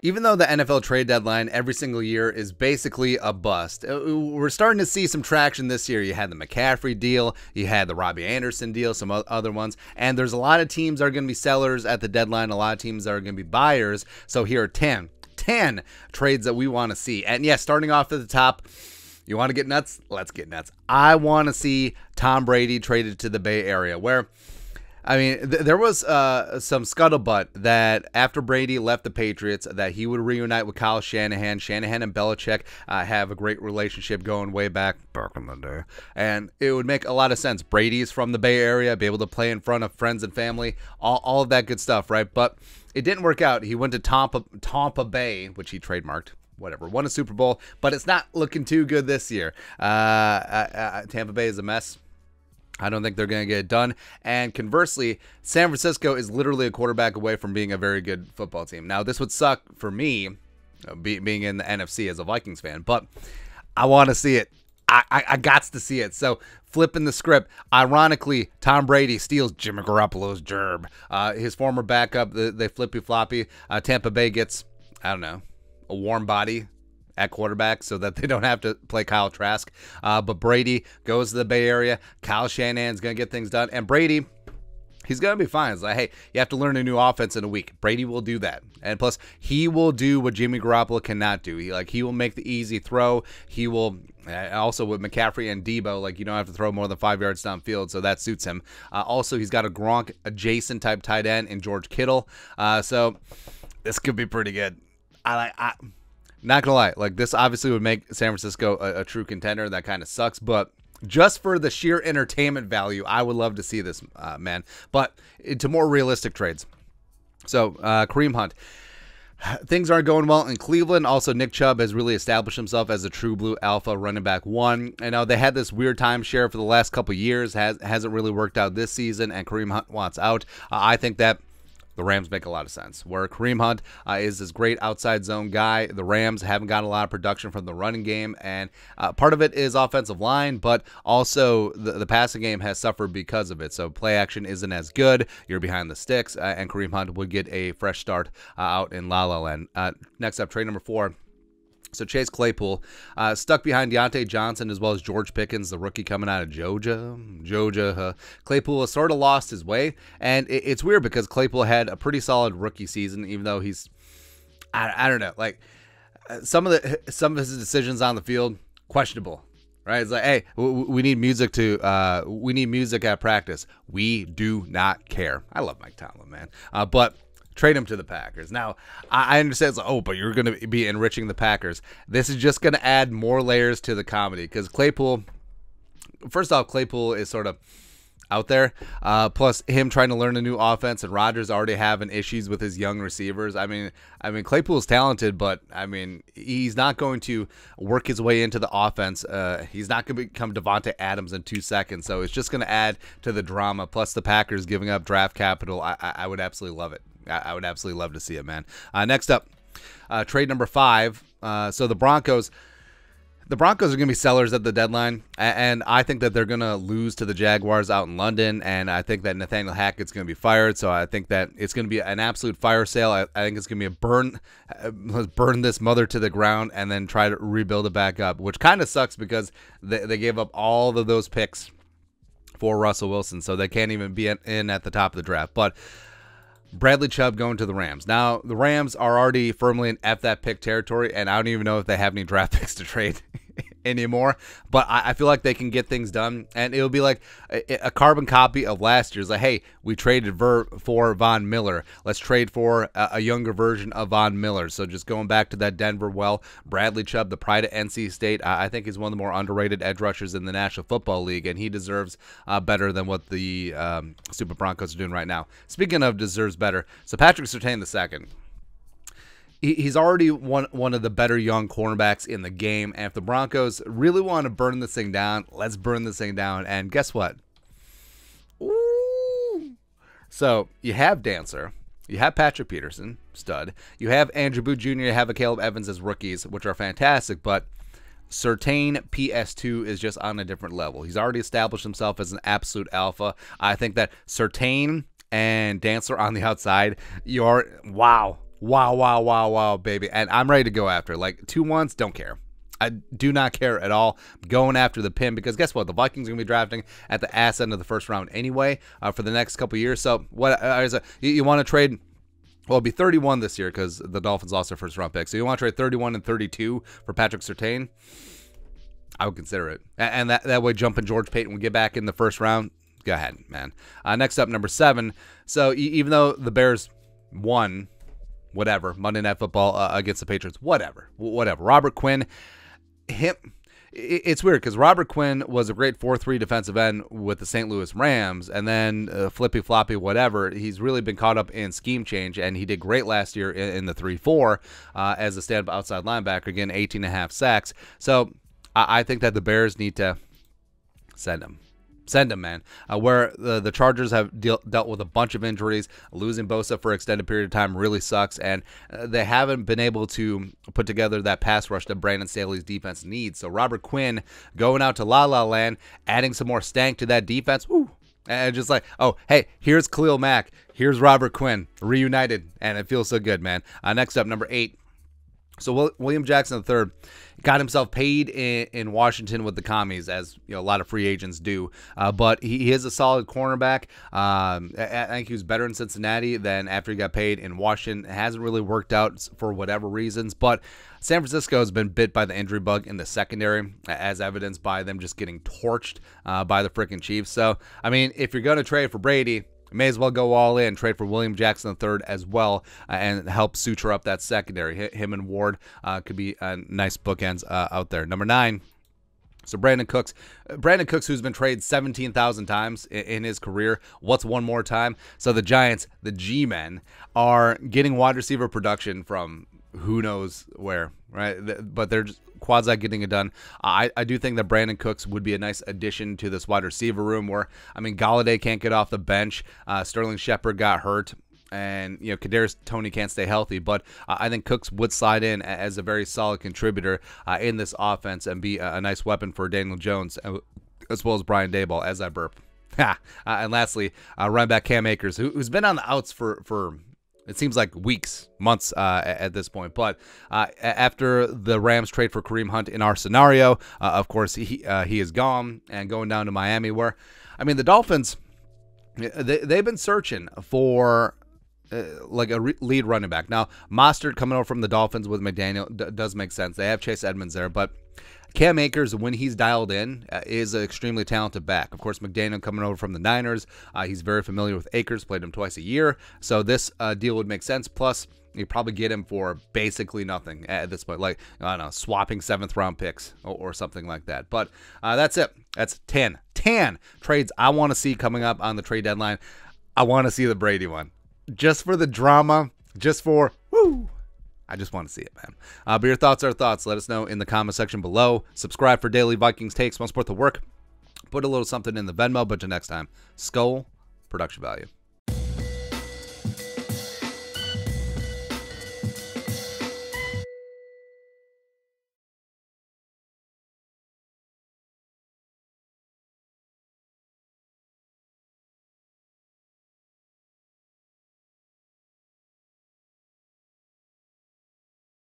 Even though the NFL trade deadline every single year is basically a bust, we're starting to see some traction this year. You had the McCaffrey deal, you had the Robbie Anderson deal, some other ones, and there's a lot of teams that are going to be sellers at the deadline, a lot of teams that are going to be buyers. So here are 10 trades that we want to see. And yes, starting off at the top, you want to get nuts? Let's get nuts. I want to see Tom Brady traded to the Bay Area, where I mean, there was some scuttlebutt that after Brady left the Patriots, that he would reunite with Kyle Shanahan. Shanahan and Belichick have a great relationship going way back in the day. And it would make a lot of sense. Brady's from the Bay Area, be able to play in front of friends and family, all of that good stuff, right? But it didn't work out. He went to Tampa Bay, which he trademarked. Whatever, won a Super Bowl, but it's not looking too good this year. Tampa Bay is a mess. I don't think they're going to get it done. And conversely, San Francisco is literally a quarterback away from being a very good football team. Now, this would suck for me, being in the NFC as a Vikings fan, but I want to see it. I got to see it. So, flipping the script, ironically, Tom Brady steals Jimmy Garoppolo's gerb. His former backup, they flippy-floppy. Tampa Bay gets, I don't know, a warm body at quarterback so that they don't have to play Kyle Trask. But Brady goes to the Bay Area. Kyle Shanahan's going to get things done. And Brady, he's going to be fine. It's like, hey, you have to learn a new offense in a week. Brady will do that. And plus, he will do what Jimmy Garoppolo cannot do. He will make the easy throw. He will, also with McCaffrey and Debo, you don't have to throw more than 5 yards downfield, so that suits him. Also, he's got a Gronk adjacent type tight end in George Kittle. So this could be pretty good. Not gonna lie, this obviously would make San Francisco a true contender. That kind of sucks, but just for the sheer entertainment value, I would love to see this, man. But to more realistic trades. So, Kareem Hunt. Things aren't going well in Cleveland. Also, Nick Chubb has really established himself as a true blue alpha running back one. I know they had this weird timeshare for the last couple of years. Hasn't really worked out this season, and Kareem Hunt wants out. I think that the Rams make a lot of sense. Where Kareem Hunt is this great outside zone guy. The Rams haven't got a lot of production from the running game, and part of it is offensive line, but also the passing game has suffered because of it. So play action isn't as good. You're behind the sticks, and Kareem Hunt would get a fresh start out in La La Land. Next up, trade number 4. So Chase Claypool stuck behind Deontay Johnson as well as George Pickens, the rookie coming out of Georgia. Claypool has sort of lost his way, and it's weird because Claypool had a pretty solid rookie season, even though he's, I don't know, some of his decisions on the field questionable. Right? It's like, hey, we need music at practice. We do not care. I love Mike Tomlin, man, but trade him to the Packers. Now, I understand it's like, but you're going to be enriching the Packers. This is just going to add more layers to the comedy because Claypool, first off, Claypool is sort of out there. Plus, him trying to learn a new offense, and Rodgers already having issues with his young receivers. I mean, Claypool's talented, but he's not going to work his way into the offense. He's not going to become Devontae Adams in 2 seconds. So it's just going to add to the drama. Plus, the Packers giving up draft capital. I would absolutely love it. I would absolutely love to see it, man. Next up, trade number 5. So the Broncos are going to be sellers at the deadline, and I think that they're going to lose to the Jaguars out in London, and I think that Nathaniel Hackett's going to be fired, so I think that it's going to be an absolute fire sale. I think it's going to be let's burn this mother to the ground and then try to rebuild it back up, which kind of sucks because they gave up all of those picks for Russell Wilson, so they can't even be in at the top of the draft. But Bradley Chubb going to the Rams. Now, the Rams are already firmly in F that pick territory, and I don't even know if they have any draft picks to trade anymore, but I feel like they can get things done, and it'll be like a carbon copy of last year's. Like, hey, we traded for Von Miller. Let's trade for a younger version of Von Miller. So just going back to that Denver well, Bradley Chubb, the pride of NC State, I think he's one of the more underrated edge rushers in the National Football League, and he deserves better than what the Super Broncos are doing right now. Speaking of deserves better, so Patrick Surtain II. He's already one of the better young cornerbacks in the game, and if the Broncos really want to burn this thing down, let's burn this thing down. And guess what? Ooh. So you have Dancer, you have Patrick Peterson, stud, you have Andrew Booth Jr., you have a Caleb Evans as rookies, which are fantastic, but Surtain PS2 is just on a different level. He's already established himself as an absolute alpha. I think that Surtain and Dancer on the outside, wow. Wow, wow, wow, wow, baby. And I'm ready to go after it. Like 2-1s, don't care. I do not care at all. I'm going after the pin because guess what? The Vikings are going to be drafting at the ass end of the first round anyway for the next couple years. So what you want to trade? Well, it'll be 31 this year because the Dolphins lost their first round pick. So you want to trade 31 and 32 for Patrick Surtain? I would consider it. And that way, jumping George Payton would get back in the first round. Go ahead, man. Next up, number 7. So even though the Bears won, whatever, Monday Night Football against the Patriots, whatever. Robert Quinn, it's weird because Robert Quinn was a great 4-3 defensive end with the St. Louis Rams, and then flippy-floppy, whatever. He's really been caught up in scheme change, and he did great last year in the 3-4 as a stand-up outside linebacker, again, 18.5 sacks. So I think that the Bears need to send him. Send him, man. Where the Chargers have dealt with a bunch of injuries, losing Bosa for an extended period of time really sucks, and they haven't been able to put together that pass rush that Brandon Staley's defense needs. So Robert Quinn going out to La La Land, adding some more stank to that defense. Woo! And just like, oh, hey, here's Khalil Mack, here's Robert Quinn, reunited, and it feels so good, man. Next up, number 8. So William Jackson III got himself paid in Washington with the commies, as a lot of free agents do. But he is a solid cornerback. I think he was better in Cincinnati than after he got paid in Washington. It hasn't really worked out for whatever reasons. But San Francisco has been bit by the injury bug in the secondary, as evidenced by them just getting torched by the freaking Chiefs. So, I mean, if you're going to trade for Brady, may as well go all in, trade for William Jackson III as well, and help suture up that secondary. Him and Ward could be nice bookends out there. Number 9, so Brandon Cooks. Brandon Cooks, who's been traded 17,000 times in his career. What's one more time? So the Giants, the G-men, are getting wide receiver production from who knows where, right? But they're just quasi getting it done. I do think that Brandon Cooks would be a nice addition to this wide receiver room where, I mean, Galladay can't get off the bench. Sterling Shepard got hurt. And, Kadarius Toney can't stay healthy. But I think Cooks would slide in as a very solid contributor in this offense and be a nice weapon for Daniel Jones as well as Brian Daboll, as I burp. And lastly, running back Cam Akers, who's been on the outs for it seems like weeks, months at this point. But after the Rams trade for Kareem Hunt in our scenario, of course, he is gone and going down to Miami where, I mean, the Dolphins, they've been searching for like a lead running back. Now, Mostert coming over from the Dolphins with McDaniel does make sense. They have Chase Edmonds there, but Cam Akers, when he's dialed in, is an extremely talented back. Of course, McDaniel coming over from the Niners. He's very familiar with Akers, played him twice a year. So this deal would make sense. Plus, you probably get him for basically nothing at this point. Like, I don't know, swapping 7th-round picks or something like that. But that's it. That's 10 trades I want to see coming up on the trade deadline. I want to see the Brady one. Just for the drama. Just for, woo! I just want to see it, man. But your thoughts are thoughts. Let us know in the comment section below. Subscribe for daily Vikings takes. Want to support the work? Put a little something in the Venmo. But until next time, Skull Production Value.